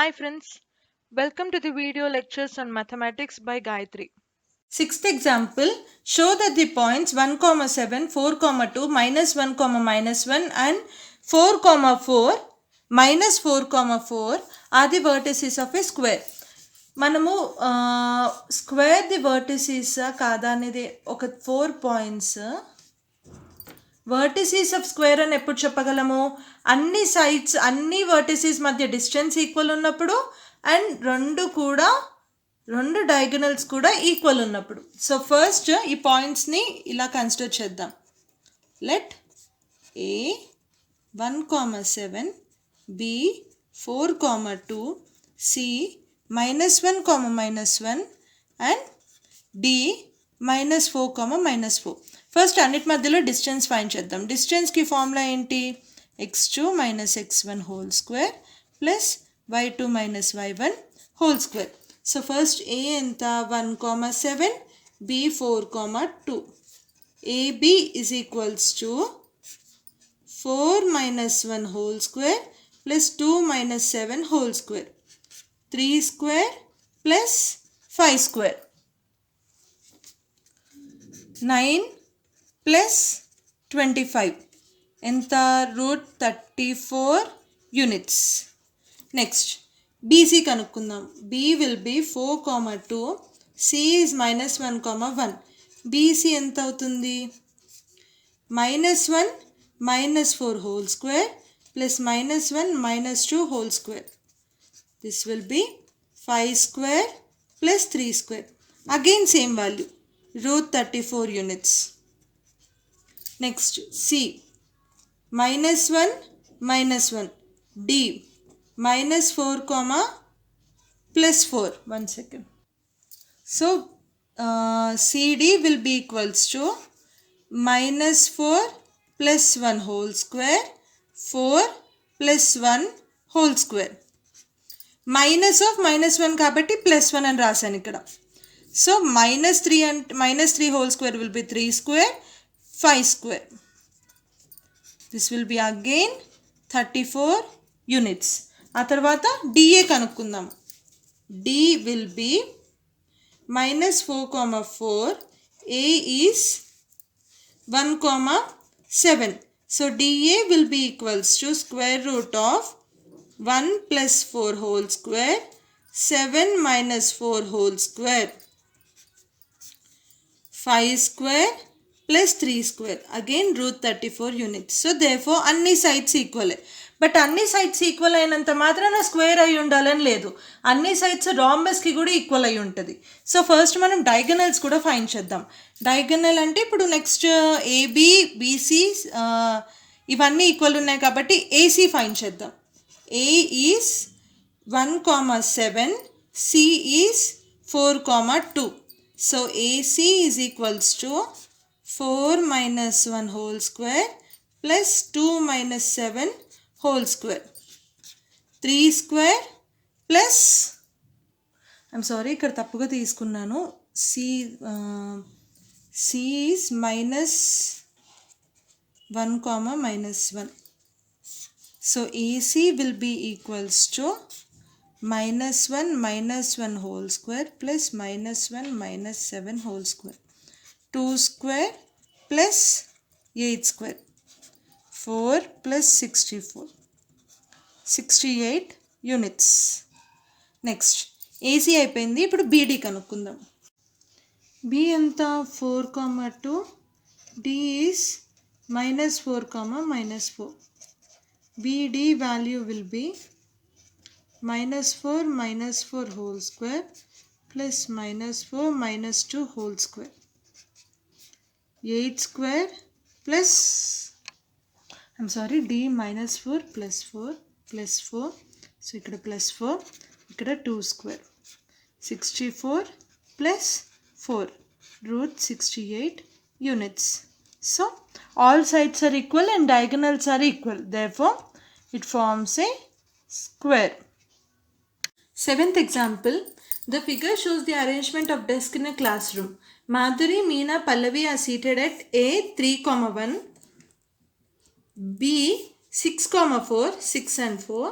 Hi friends, welcome to the video lectures on mathematics by Gayatri. Sixth example, show that the points 1, 7, 4, 2, minus 1, minus 1 and 4, 4, minus 4, 4 are the vertices of a square. మనము square the vertices కాదా అనేది ఒక 4 points vertices of square అని ఎప్పుడు చెప్పగలము? అన్ని sides అన్ని vertices మధ్య డిస్టెన్స్ ఈక్వల్ ఉన్నప్పుడు అండ్ రెండు డయాగనల్స్ కూడా ఈక్వల్ ఉన్నప్పుడు. సో ఫస్ట్ ఈ పాయింట్స్ని ఇలా కన్సిడర్ చేద్దాం. Let A 1, 7, B 4, 2, C -1, -1 and D -4, -4. First అన్నిటి మధ్యలో డిస్టెన్స్ ఫైండ్ చేద్దాం. డిస్టెన్స్కి ఫార్ములా ఏంటి? x2 - x1 whole square plus y2 - y1 whole square. So first ఏ ఎంత? 1, 7, b 4, 2. ab is equals to 4 - 1 whole square plus 2 - 7 whole square. 3 square plus 5 square. 9 plus 25. ఎంత? √34 units. Next BC కనుక్కుందాం. B will be 4, 2. C is -1, 1. BC ఎంత అవుతుంది? -1 -4 whole square plus -1 -2 whole square. This will be 5 square plus 3 square. Again same value, √34 units. Next C, -1 -1. D, -4, +4. 1 second. So CD will be equals to -4 plus 1 whole square, 4 plus 1 whole square. Minus of -1 కాబట్టి +1 అని రాశాను ఇక్కడ. So -3 and -3 whole square will be 3 square, 5 square. This will be again 34 units. ఆ తర్వాత DA కనుక్కుందాం. D will be -4, 4. A is 1, 7. So DA will be equals to square root of 1 plus 4 whole square, 7 minus 4 whole square, 5 square plus 3 square. Again √34 units. So therefore అన్ని sides ఈక్వలే. But అన్ని sides equal అయినంత మాత్రాన square అయి ఉండాలని లేదు. అన్ని sides రాంబస్కి కూడా equal అయి ఉంటుంది. సో ఫస్ట్ మనం డయాగనల్స్ కూడా ఫైండ్ చేద్దాం. డయాగనల్ అంటే ఇప్పుడు నెక్స్ట్ ఏబి బీసీ ఇవన్నీ ఈక్వల్ ఉన్నాయి కాబట్టి ఏసీ ఫైండ్ చేద్దాం. A is 1, 7, C is 4, 2. So AC is equals to 4 minus 1 whole square plus 2 minus 7 whole square. 3 square plus, I'm sorry ఇక్కడ తప్పుగా తీసుకున్నాను. C is -1, -1. So AC will be equals to -1 -1 whole square plus -1 -7 whole square. 2 square plus 8 square. 4 plus 64. 68 units. Next AC అయిపోయింది. ఇప్పుడు BD కనుక్కుందాం. B ఎంత? 4, 2. D is -4, -4. BD value will be -4 -4 whole square plus -4 -2 whole square. 8 square plus, I'm sorry, D -4 plus 4 plus 4. So ikkada +4, ikkada 2 square. 64 plus 4, √68 units. So all sides are equal and diagonals are equal. Therefore, it forms a square. Seventh example, the figure shows the arrangement of desks in a classroom. Madhuri, Meena, Pallavi are seated at A 3, 1, B 6, 4, 6 and 4,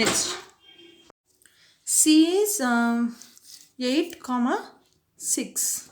next C is 8, 6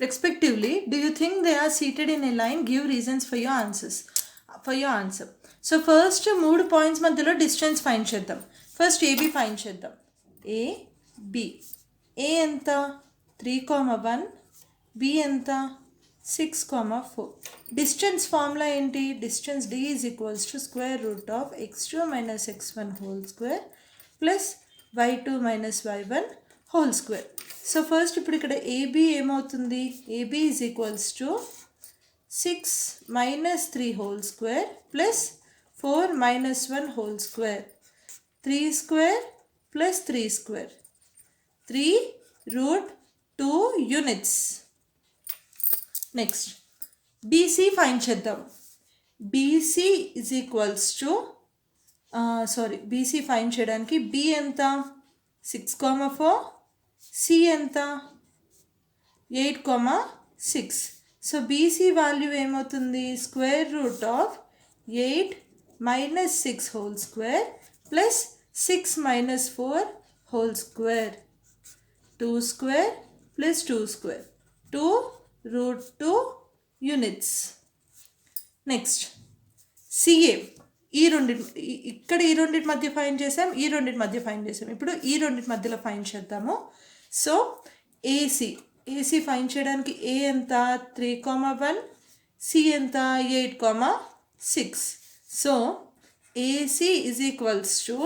respectively. Do you think they are seated in a line? Give reasons for your answer. So first 3 points మధ్యలో distance find చేద్దాం. First AB find చేద్దాం. AB A ఎంత 3, 1, B ఎంత 6, 4. Distance formula ఏంటి? Distance D is equals to square root of x2 minus x1 whole square plus y2 minus y1 whole square. So first ఇప్పుడు ఇక్కడ AB ఏమవుతుంది? AB is equals to 6 minus 3 whole square plus 4 minus 1 whole square. 3 square plus 3 square. 3 root 2 units. Next, BC find చేద్దాం. BC is equals to BC find చేయడానికి B ఎంత 6, 4, C ఎంత 8, 6. So BC value ఏమవుతుంది? Square root of 8 minus 6 whole square plus 6 minus 4 whole square. 2 square plus 2 square. 2 root 2 units. Next, CA. ఇక్కడ ఈ రెండింటి మధ్య find చేసాం, ఈ రెండింటి మధ్య ఫైండ్ చేసాం. ఇప్పుడు ఈ రెండింటి మధ్యలో ఫైండ్ చేద్దాము. సో AC ఫైండ్ చేయడానికి A ఎంత 3, 1, C ఎంత 8, 6. So AC is equals to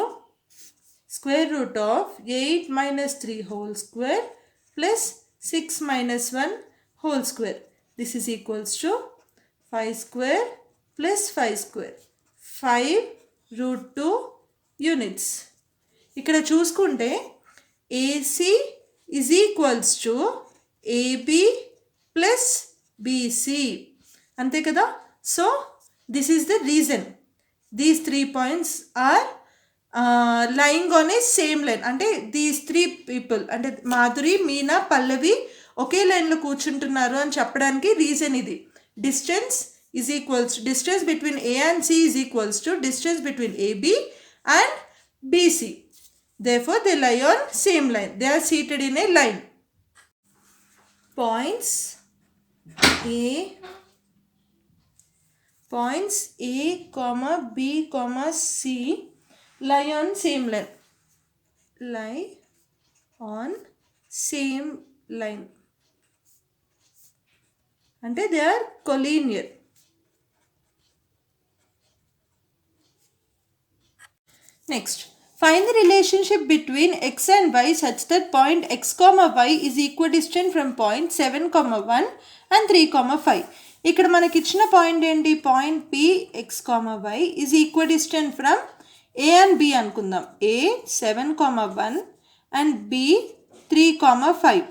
square root of 8 minus 3 whole square plus 6 minus 1 whole square. This is equals to 5 square plus 5 square. 5 root 2 units. ఇక్కడ చూసుకుంటే AC is equals to AB plus BC. అంతే కదా? So this is the reason. These 3 points are lying on a same line. అంటే these 3 people అంటే మాధురి, మీనా, పల్లవి ఒకే లైన్లో కూర్చుంటున్నారు అని చెప్పడానికి రీజన్ ఇది. Distance is equals to distance between A and C is equals to distance between AB and BC. Therefore, they lie on same line. They are seated in a line. Points A, B, C lie on same line. Lie on same line. అంటే they are collinear. Next, find the relationship between x and y such that point x, y is equidistant from point 7, 1 and 3, 5. ఇక్కడ మనకి ఇచ్చిన point ఏంటి? Point P x, y is equidistant from A and B అనుకుందాం. A 7, 1 and B 3, 5.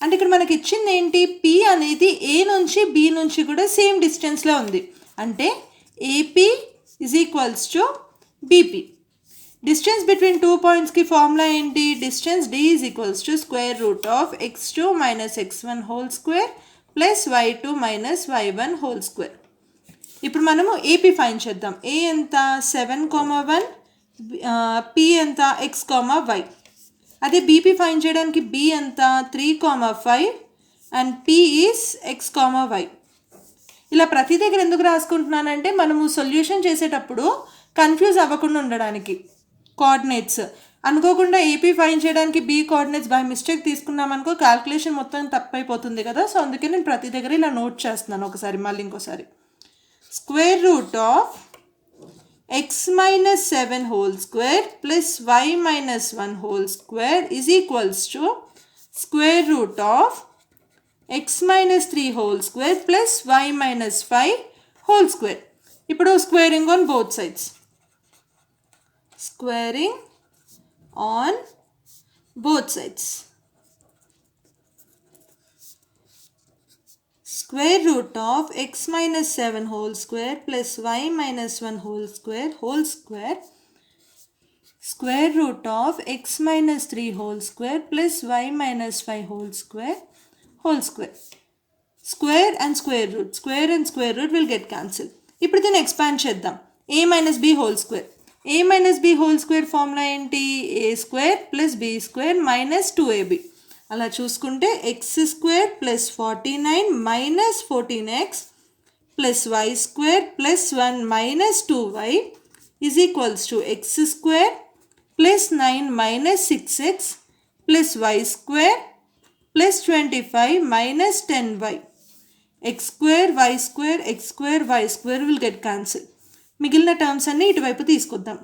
అంటే ఇక్కడ మనకి ఇచ్చింది ఏంటి? P అనేది A నుంచి B నుంచి కూడా సేమ్ డిస్టెన్స్లో ఉంది. అంటే AP is equals to BP. Distance between 2 points की formula ఏంటి? Distance D is equals to square root of x2 minus x1 whole square plus y2 minus y1 whole square. ఇప్పుడు మనము AP ఫైండ్ చేద్దాం. A ఎంత 7, 1, P ఎంత x, y. అదే BP find చేయడానికి B ఎంత 3, 5 and P is x, y. ఇలా ప్రతి దగ్గర ఎందుకు రాసుకుంటున్నానంటే మనము సొల్యూషన్ చేసేటప్పుడు కన్ఫ్యూజ్ అవ్వకుండా ఉండడానికి. కోఆర్డినేట్స్ అనుకోకుండా AP ఫైండ్ చేయడానికి B కోఆర్డినేట్స్ బై మిస్టేక్ తీసుకున్నాం అనుకో క్యాల్కులేషన్ మొత్తం తప్పైపోతుంది కదా. సో అందుకే నేను ప్రతి దగ్గర ఇలా నోట్ చేస్తున్నాను. ఒకసారి మళ్ళీ ఇంకోసారి square root of x minus 7 whole square plus y minus 1 whole square is equals to square root of x minus 3 whole square plus y minus 5 whole square. ఇప్పుడు squaring on both sides. Squaring on both sides. Square root of x minus 7 whole square plus y minus 1 whole square square root of x minus 3 whole square plus y minus 5 whole square. Square and square root will get cancelled. ఇప్పుడు దీన్ని expand చేద్దాం. A minus b whole square. a minus b whole square formula ఏంటి? a square plus b square minus 2ab. అలా చూసుకుంటే x square plus 49 minus 14x plus y square plus 1 minus 2y is equals to x square plus 9 minus 6x plus y square plus 25 minus 10y. x square y square x square y square will get cancel. మిగిలిన terms అన్నీ ఇటువైపు తీసుకొద్దాం.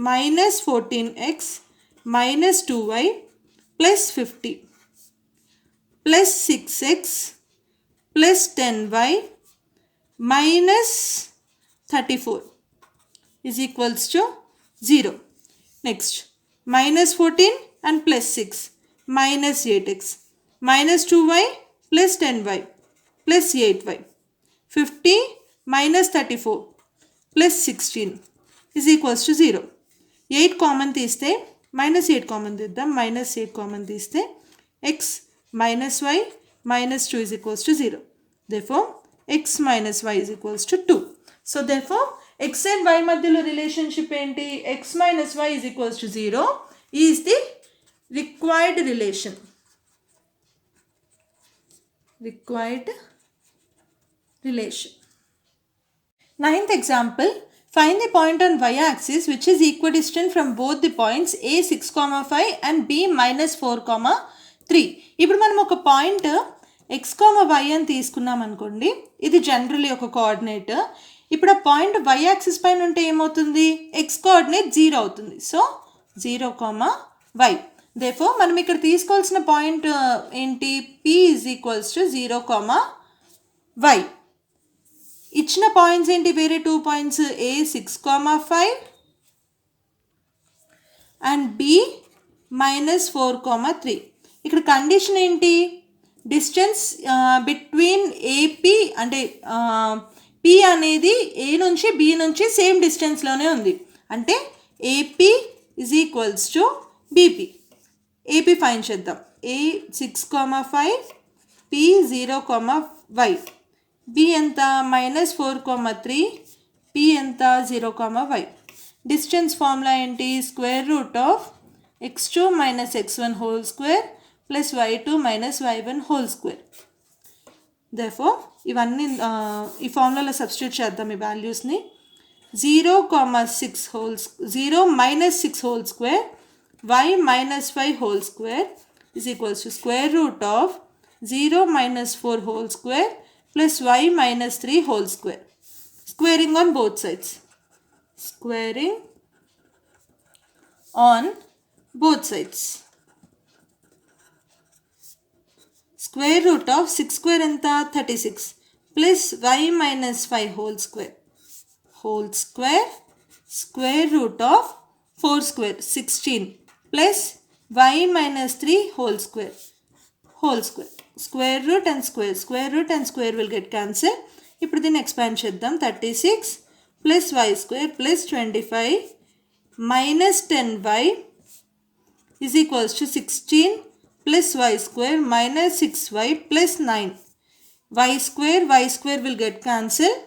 Minus 14x minus 2y plus 50 plus 6x plus 10y minus 34 is equals to 0. Next, minus 14 and plus 6 minus 8x minus 2y plus 10y plus 8y. 50 minus 34 plus 16 is equals to 0. 8 common తీస్తే minus 8 common తీద్దాం. minus 8 common తీస్తే x minus y minus 2 is equals to 0. Therefore, x minus y is equals to 2. So, therefore, x and y మధ్యలో relationship ఏంటి? x minus y is equals to 0 is the required relation. Required relation. Ninth example, find the point on y-axis which is equidistant from both the points a 6,5 and b minus 4,3. ఇప్పుడు మనం ఒక point x, y అని తీసుకున్నాం అనుకోండి. ఇది generally ఒక coordinate. ఇప్పుడు ఆ పాయింట్ y యాక్సిస్ పైన ఉంటే ఏమవుతుంది? x కోఆర్డినేట్ 0 అవుతుంది. So 0, y. దేర్ఫోర్ మనం ఇక్కడ తీసుకోవాల్సిన పాయింట్ ఏంటి? p is equals to 0, y. ఇచ్చిన పాయింట్స్ ఏంటి? వేరే 2 points a 6,5 and b minus 4,3. ఇక్కడ కండిషన్ ఏంటి? డిస్టెన్స్ బిట్వీన్ ఏపీ అంటే p అనేది a నుంచి b నుంచి సేమ్ డిస్టెన్స్లోనే ఉంది. అంటే AP is equals to BP. AP find చేద్దాం. a 6,5 p 0, y. b ఎంత? మైనస్ 4,3 p ఎంత? 0, y. డిస్టెన్స్ ఫార్ములా ఏంటి? Square root of x2 minus x1 whole square plus y2 minus y1 whole square. therefore ఇవన్నీ ఈ ఫార్ములాలో substitute చేద్దాం ఈ వాల్యూస్ని. 0, 6 whole square y minus 5 whole square is equals to square root of 0 minus 4 whole square plus y minus 3 whole square. Squaring on both sides. Squaring on both sides. Square root of 6 square enta 36 plus y minus 5 whole square. Whole square. Square root of 4 square 16 plus y minus 3 whole square. Whole square. Square root and square. Square root and square will get cancelled. ఇప్పుడు దీన్ని expand చేద్దాం. 36 plus y square plus 25 minus 10y is equals to 16 plus y square minus 6y plus 9. y square will get cancelled.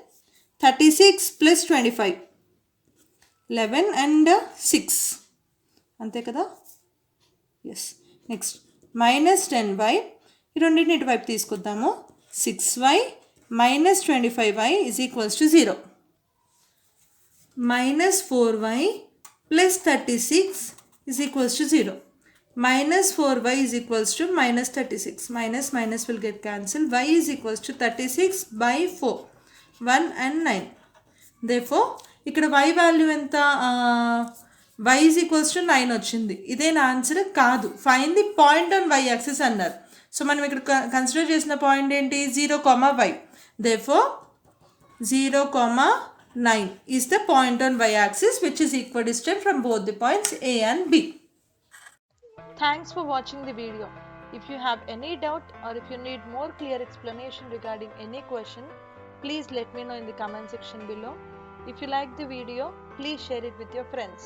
36 plus 25. 11 and 6. అంతే కదా? Yes. Next minus 10y. ఈ రెండింటిని ఇటువైపు తీసుకొద్దాము. 6y minus 25y is equals to 0. Minus 4y plus 36 is equals to 0. Minus 4y is equals to minus 36. Minus will get cancelled. Y is equals to 36 by 4. 1 and 9. Therefore, ఇక్కడ y value ఎంత? y is equals to 9 వచ్చింది. ఇదే నా answer కాదు. Find the point on y axis అన్నారు. So మనం ఇక్కడ consider చేసిన పాయింట్ ఏంటి? 0, y. Therefore, 0, 9 is the point on y axis which is equidistant from both the points A and B. Thanks for watching the video. If you have any doubt or if you need more clear explanation regarding any question, please let me know in the comment section below. If you like the video, please share it with your friends.